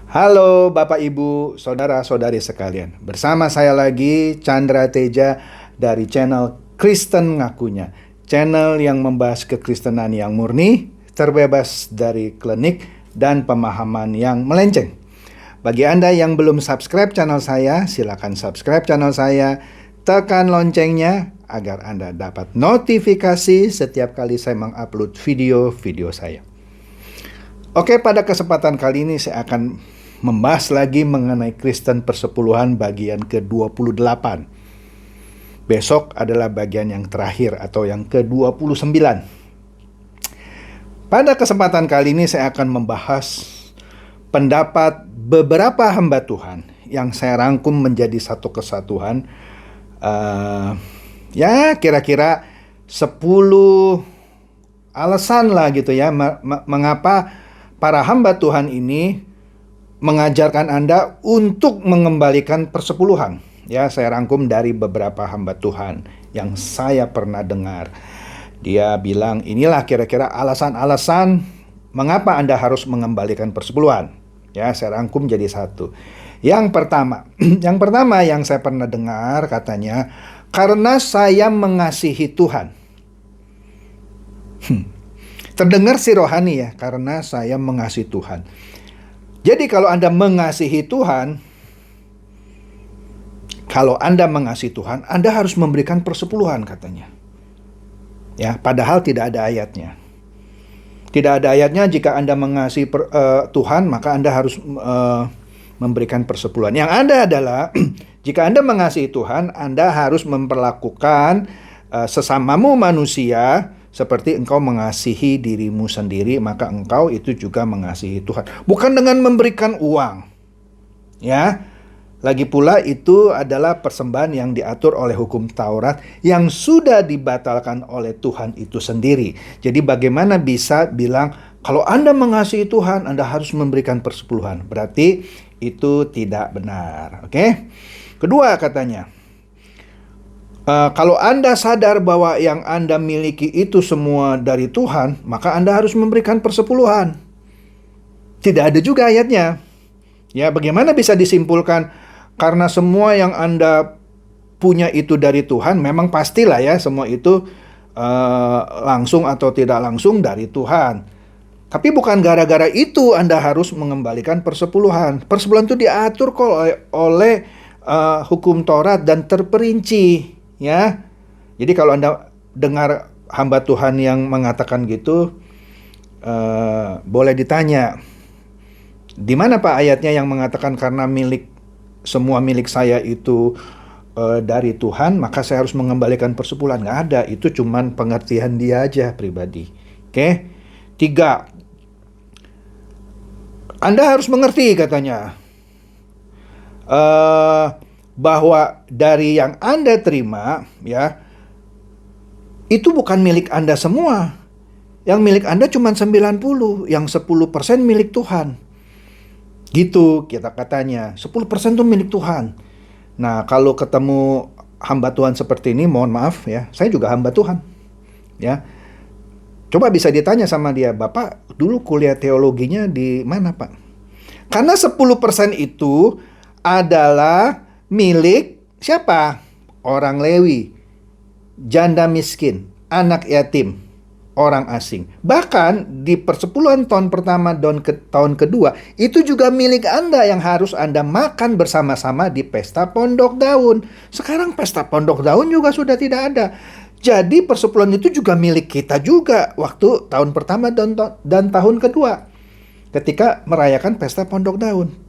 Halo Bapak Ibu, Saudara-saudari sekalian. Bersama saya lagi Chandra Teja dari channel Kristen Ngakunya. Channel yang membahas kekristenan yang murni, terbebas dari klinik dan pemahaman yang melenceng. Bagi Anda yang belum subscribe channel saya, silakan subscribe channel saya. Tekan loncengnya agar Anda dapat notifikasi setiap kali saya mengupload video-video saya. Oke, pada kesempatan kali ini saya akan membahas lagi mengenai Kristen Persepuluhan bagian ke-28. Besok adalah bagian yang terakhir atau yang ke-29. Pada kesempatan kali ini saya akan membahas pendapat beberapa hamba Tuhan yang saya rangkum menjadi satu kesatuan. Ya kira-kira 10 alasan lah gitu ya, mengapa para hamba Tuhan ini mengajarkan Anda untuk mengembalikan persepuluhan. Ya, saya rangkum dari beberapa hamba Tuhan yang saya pernah dengar. Dia bilang, inilah kira-kira alasan-alasan mengapa Anda harus mengembalikan persepuluhan. Ya, saya rangkum jadi satu. Yang pertama yang saya pernah dengar katanya, karena saya mengasihi Tuhan. Terdengar si rohani ya, karena saya mengasihi Tuhan. Jadi kalau Anda mengasihi Tuhan, Anda harus memberikan persepuluhan katanya. Ya, padahal tidak ada ayatnya. Tidak ada ayatnya jika Anda mengasihi Tuhan, maka Anda harus memberikan persepuluhan. Yang ada adalah jika Anda mengasihi Tuhan, Anda harus memperlakukan sesamamu manusia seperti engkau mengasihi dirimu sendiri, maka engkau itu juga mengasihi Tuhan. Bukan dengan memberikan uang. Ya. Lagi pula itu adalah persembahan yang diatur oleh hukum Taurat yang sudah dibatalkan oleh Tuhan itu sendiri. Jadi bagaimana bisa bilang kalau Anda mengasihi Tuhan, Anda harus memberikan persepuluhan. Berarti itu tidak benar. Oke? Kedua katanya, kalau Anda sadar bahwa yang Anda miliki itu semua dari Tuhan, maka Anda harus memberikan persepuluhan. Tidak ada juga ayatnya. Ya, bagaimana bisa disimpulkan karena semua yang Anda punya itu dari Tuhan, memang pastilah ya semua itu langsung atau tidak langsung dari Tuhan. Tapi bukan gara-gara itu Anda harus mengembalikan persepuluhan. Persepuluhan itu diatur kok oleh hukum Taurat dan terperinci. Ya, jadi kalau Anda dengar hamba Tuhan yang mengatakan gitu, boleh ditanya, di mana Pak ayatnya yang mengatakan karena semua milik saya itu dari Tuhan, maka saya harus mengembalikan persepuluhan? Nggak ada, itu cuman pengertian dia aja pribadi. Oke, 3, Anda harus mengerti katanya, bahwa dari yang Anda terima, ya, itu bukan milik Anda semua. Yang milik Anda cuma 90, yang 10% milik Tuhan. Gitu kita katanya, 10% itu milik Tuhan. Nah, kalau ketemu hamba Tuhan seperti ini, mohon maaf ya, saya juga hamba Tuhan. Ya. Coba bisa ditanya sama dia, Bapak dulu kuliah teologinya di mana, Pak? Karena 10% itu adalah milik siapa? Orang Lewi, janda miskin, anak yatim, orang asing. Bahkan di persepuluhan tahun pertama dan tahun kedua, itu juga milik Anda yang harus Anda makan bersama-sama di pesta pondok daun. Sekarang pesta pondok daun juga sudah tidak ada. Jadi persepuluhan itu juga milik kita juga waktu tahun pertama dan tahun kedua ketika merayakan pesta pondok daun.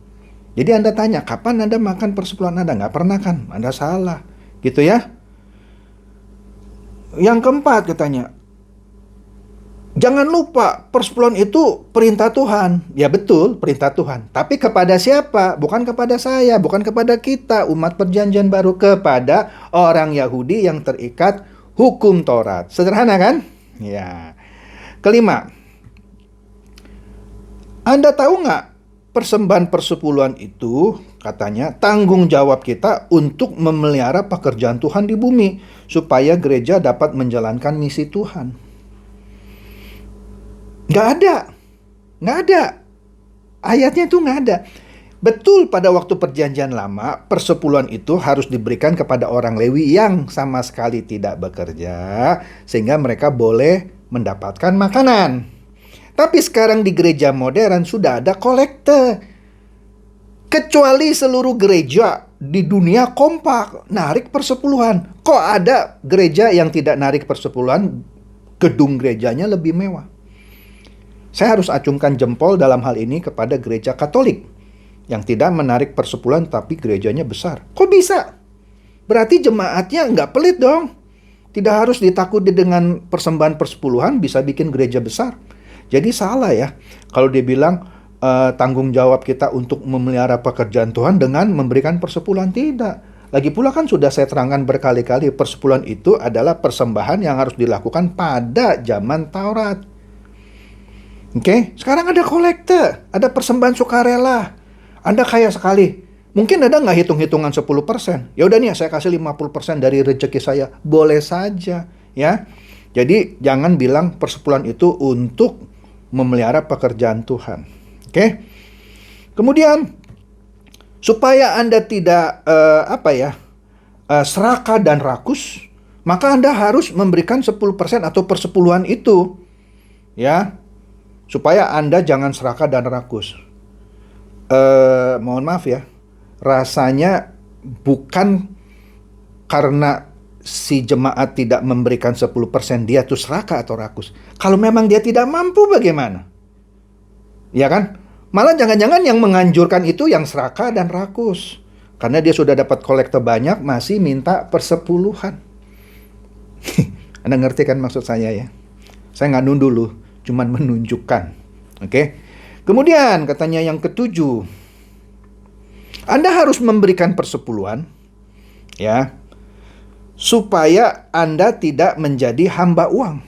Jadi Anda tanya, kapan Anda makan persepuluhan Anda? Nggak pernah kan? Anda salah. Gitu ya. Yang keempat katanya, jangan lupa persepuluhan itu perintah Tuhan. Ya betul, perintah Tuhan. Tapi kepada siapa? Bukan kepada saya, bukan kepada kita, umat perjanjian baru, kepada orang Yahudi yang terikat hukum Taurat. Sederhana kan? Ya. Kelima, Anda tahu nggak? Persembahan persepuluhan itu katanya tanggung jawab kita untuk memelihara pekerjaan Tuhan di bumi supaya gereja dapat menjalankan misi Tuhan. Nggak ada. Ayatnya itu nggak ada. Betul, pada waktu perjanjian lama, persepuluhan itu harus diberikan kepada orang Lewi yang sama sekali tidak bekerja, sehingga mereka boleh mendapatkan makanan. Tapi sekarang di gereja modern sudah ada kolekte. Kecuali seluruh gereja di dunia kompak narik persepuluhan. Kok ada gereja yang tidak narik persepuluhan, gedung gerejanya lebih mewah? Saya harus acungkan jempol dalam hal ini kepada gereja Katolik yang tidak menarik persepuluhan tapi gerejanya besar. Kok bisa? Berarti jemaatnya nggak pelit dong. Tidak harus ditakuti dengan persembahan persepuluhan bisa bikin gereja besar. Jadi salah ya kalau dia bilang tanggung jawab kita untuk memelihara pekerjaan Tuhan dengan memberikan persepuluhan. Tidak. Lagi pula kan sudah saya terangkan berkali-kali, persepuluhan itu adalah persembahan yang harus dilakukan pada zaman Taurat. Oke, sekarang ada kolekte, ada persembahan sukarela. Anda kaya sekali. Mungkin Anda nggak hitung-hitungan 10%. Ya udah nih, saya kasih 50% dari rezeki saya. Boleh saja, ya. Jadi jangan bilang persepuluhan itu untuk memelihara pekerjaan Tuhan. Oke. Kemudian supaya Anda tidak serakah dan rakus, maka Anda harus memberikan 10% atau persepuluhan itu. Ya. Supaya Anda jangan serakah dan rakus. Mohon maaf ya, rasanya bukan karena si jemaat tidak memberikan 10% dia tuh serakah atau rakus. Kalau memang dia tidak mampu bagaimana? Ya kan? Malah jangan-jangan yang menganjurkan itu yang serakah dan rakus. Karena dia sudah dapat kolektor banyak, masih minta persepuluhan. Anda ngerti kan maksud saya ya? Saya nggak nundul loh, cuman menunjukkan. Oke? Kemudian katanya yang ketujuh, Anda harus memberikan persepuluhan, ya, supaya Anda tidak menjadi hamba uang.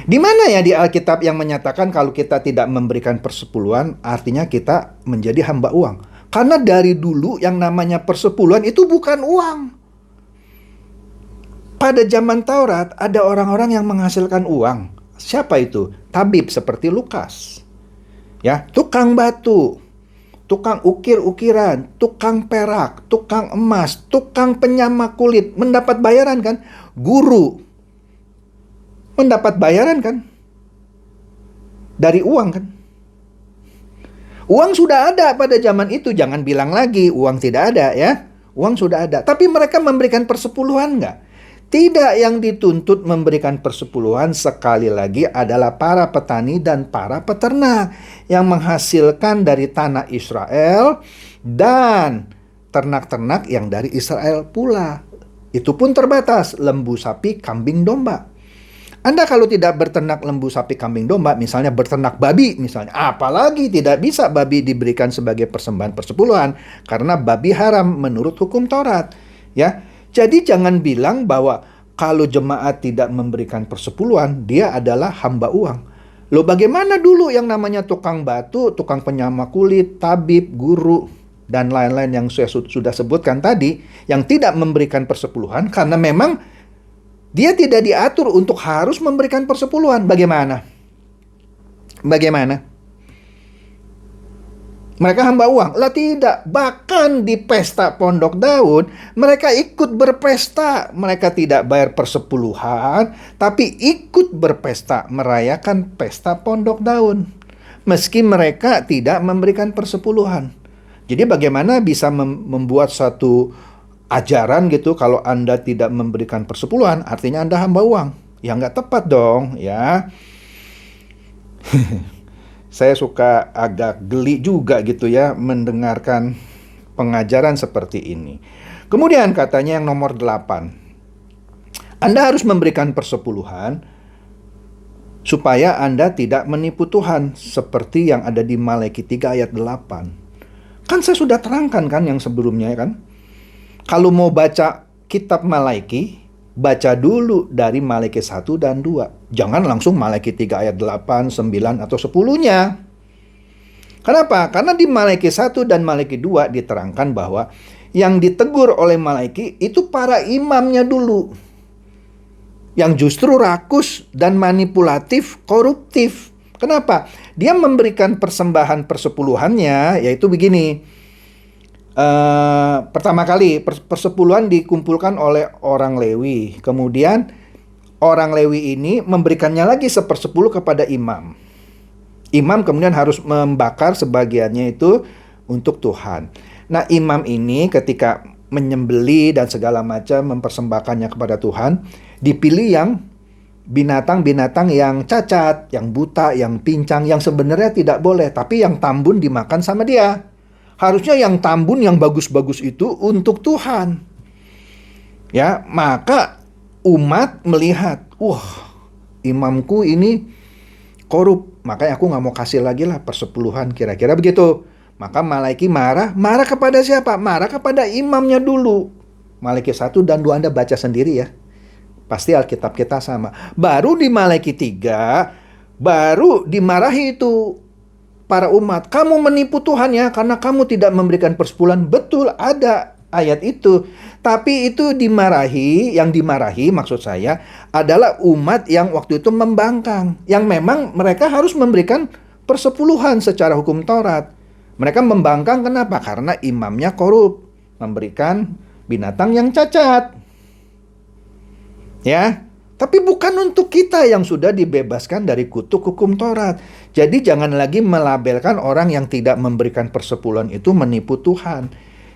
Di mana ya di Alkitab yang menyatakan kalau kita tidak memberikan persepuluhan, artinya kita menjadi hamba uang? Karena dari dulu yang namanya persepuluhan itu bukan uang. Pada zaman Taurat ada orang-orang yang menghasilkan uang. Siapa itu? Tabib seperti Lukas. Ya, tukang batu, tukang ukir-ukiran, tukang perak, tukang emas, tukang penyamak kulit, mendapat bayaran kan? Guru mendapat bayaran kan? Dari uang kan? Uang sudah ada pada zaman itu, jangan bilang lagi uang tidak ada ya. Uang sudah ada, tapi mereka memberikan persepuluhan nggak? Tidak, yang dituntut memberikan persepuluhan sekali lagi adalah para petani dan para peternak yang menghasilkan dari tanah Israel dan ternak-ternak yang dari Israel pula. Itu pun terbatas, lembu, sapi, kambing, domba. Anda kalau tidak berternak lembu, sapi, kambing, domba, misalnya berternak babi misalnya, apalagi tidak bisa babi diberikan sebagai persembahan persepuluhan karena babi haram menurut hukum Taurat, ya. Jadi jangan bilang bahwa kalau jemaat tidak memberikan persepuluhan, dia adalah hamba uang. Loh bagaimana dulu yang namanya tukang batu, tukang penyamak kulit, tabib, guru, dan lain-lain yang saya sudah sebutkan tadi, yang tidak memberikan persepuluhan karena memang dia tidak diatur untuk harus memberikan persepuluhan. Bagaimana? Bagaimana? Mereka hamba uang? Lah tidak. Bahkan di pesta Pondok Daun, mereka ikut berpesta. Mereka tidak bayar persepuluhan, tapi ikut berpesta, merayakan pesta Pondok Daun. Meski mereka tidak memberikan persepuluhan. Jadi bagaimana bisa membuat satu ajaran gitu, kalau Anda tidak memberikan persepuluhan, artinya Anda hamba uang? Ya nggak tepat dong, ya. Saya suka agak geli juga gitu ya mendengarkan pengajaran seperti ini. Kemudian katanya yang nomor 8. Anda harus memberikan persepuluhan supaya Anda tidak menipu Tuhan seperti yang ada di Malaki 3 ayat 8. Kan saya sudah terangkan kan yang sebelumnya kan. Kalau mau baca kitab Malaki, baca dulu dari Malaki 1 dan 2. Jangan langsung Malaki 3 ayat 8, 9, atau 10-nya. Kenapa? Karena di Malaki 1 dan Malaki 2 diterangkan bahwa yang ditegur oleh Malaki itu para imamnya dulu. Yang justru rakus dan manipulatif, koruptif. Kenapa? Dia memberikan persembahan persepuluhannya, yaitu begini. Pertama kali persepuluhan dikumpulkan oleh orang Lewi. Kemudian orang Lewi ini memberikannya lagi 1/10 kepada imam. Imam kemudian harus membakar sebagiannya itu untuk Tuhan. Nah, imam ini ketika menyembeli dan segala macam mempersembahkannya kepada Tuhan, dipilih yang binatang-binatang yang cacat, yang buta, yang pincang, yang sebenarnya tidak boleh, tapi yang tambun dimakan sama dia. Harusnya yang tambun, yang bagus-bagus itu untuk Tuhan. Ya, maka umat melihat, wah, imamku ini korup, makanya aku nggak mau kasih lagi lah persepuluhan, kira-kira begitu. Maka Malaki marah kepada siapa? Marah kepada imamnya dulu. Malaki 1 dan 2 Anda baca sendiri ya. Pasti Alkitab kita sama. Baru di Malaki 3, baru dimarahi itu para umat. Kamu menipu Tuhan ya, karena kamu tidak memberikan persepuluhan. Betul, ada ayat itu. Tapi itu dimarahi, yang dimarahi maksud saya adalah umat yang waktu itu membangkang. Yang memang mereka harus memberikan persepuluhan secara hukum Taurat. Mereka membangkang kenapa? Karena imamnya korup, memberikan binatang yang cacat. Ya, tapi bukan untuk kita yang sudah dibebaskan dari kutuk hukum Taurat. Jadi jangan lagi melabelkan orang yang tidak memberikan persepuluhan itu menipu Tuhan.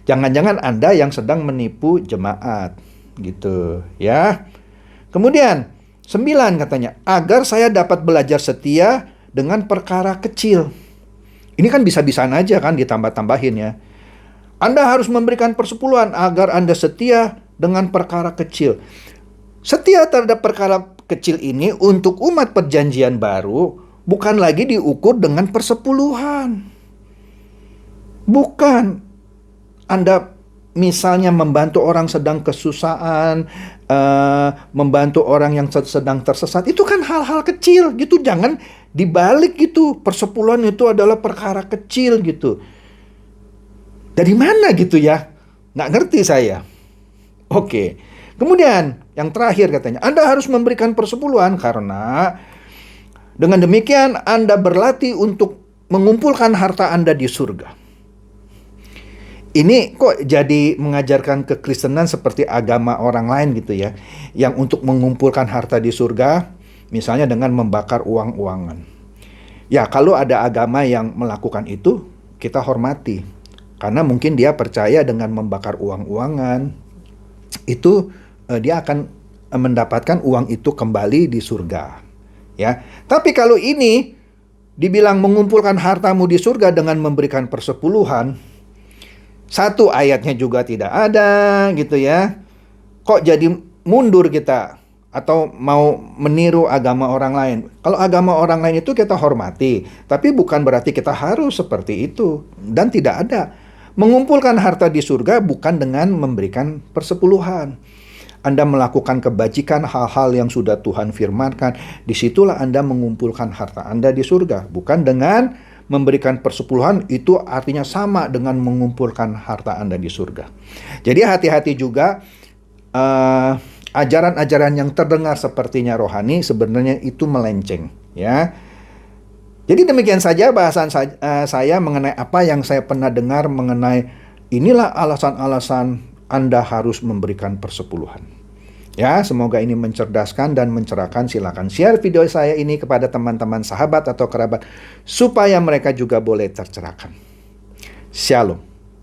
Jangan-jangan Anda yang sedang menipu jemaat, gitu ya. Kemudian 9 katanya, agar saya dapat belajar setia dengan perkara kecil. Ini kan bisa-bisaan aja kan ditambah-tambahin ya. Anda harus memberikan persepuluhan agar Anda setia dengan perkara kecil. Setia terhadap perkara kecil ini untuk umat perjanjian baru bukan lagi diukur dengan persepuluhan. Bukan. Anda misalnya membantu orang sedang kesusahan, membantu orang yang sedang tersesat, itu kan hal-hal kecil gitu. Jangan dibalik gitu, persepuluhan itu adalah perkara kecil gitu. Dari mana gitu ya? Nggak ngerti saya. Oke. Kemudian yang terakhir katanya, Anda harus memberikan persepuluhan karena dengan demikian Anda berlatih untuk mengumpulkan harta Anda di surga. Ini kok jadi mengajarkan kekristenan seperti agama orang lain gitu ya. Yang untuk mengumpulkan harta di surga, misalnya dengan membakar uang-uangan. Ya, kalau ada agama yang melakukan itu, kita hormati. Karena mungkin dia percaya dengan membakar uang-uangan, itu dia akan mendapatkan uang itu kembali di surga. Ya, tapi kalau ini dibilang mengumpulkan hartamu di surga dengan memberikan persepuluhan, satu ayatnya juga tidak ada gitu ya. Kok jadi mundur kita atau mau meniru agama orang lain? Kalau agama orang lain itu kita hormati, tapi bukan berarti kita harus seperti itu. Dan tidak ada. Mengumpulkan harta di surga bukan dengan memberikan persepuluhan. Anda melakukan kebajikan, hal-hal yang sudah Tuhan firmankan, disitulah Anda mengumpulkan harta Anda di surga. Bukan dengan memberikan persepuluhan, itu artinya sama dengan mengumpulkan harta Anda di surga. Jadi hati-hati juga, ajaran-ajaran yang terdengar sepertinya rohani sebenarnya itu melenceng, ya. Jadi demikian saja bahasan saya mengenai apa yang saya pernah dengar mengenai inilah alasan-alasan Anda harus memberikan persepuluhan. Ya, semoga ini mencerdaskan dan mencerahkan. Silakan share video saya ini kepada teman-teman sahabat atau kerabat supaya mereka juga boleh tercerahkan. Shalom.